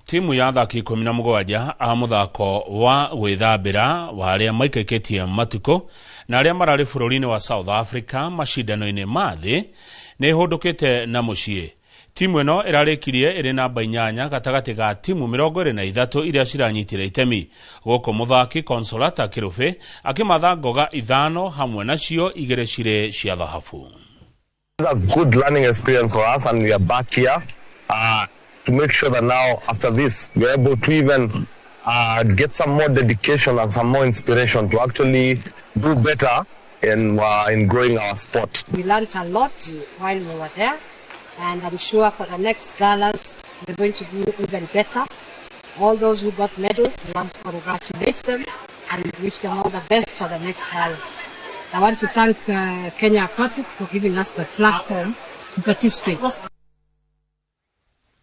Timu ya athaki 17 a muthako wa gwithambira wa aria maikaiketie matuko na aria marari bũrũri-inĩ wa South Africa mashindano-inĩ ma thĩ nĩ hũndũkĩte na mũciĩ. Timu ĩno ĩrarĩkirie ĩrĩ namba 8 gatagatĩ ga timu 23 iria ciranyitire itemi. Gũkũ muthaki Consolata Kirufe akimatha ngoga 5 hamwe nacio 2 cirĩ cia thahabu. It's a good learning experience for us, and we are back here to make sure that now after this we're able to even get some more dedication and some more inspiration to actually do better in growing our sport. We learned a lot while we were there, and I'm sure for the next galas we're going to do even better. All those who got medals, we want to congratulate them and wish them all the best for the next galas. I want to thank Kenya Aquatic for giving us the platform to participate.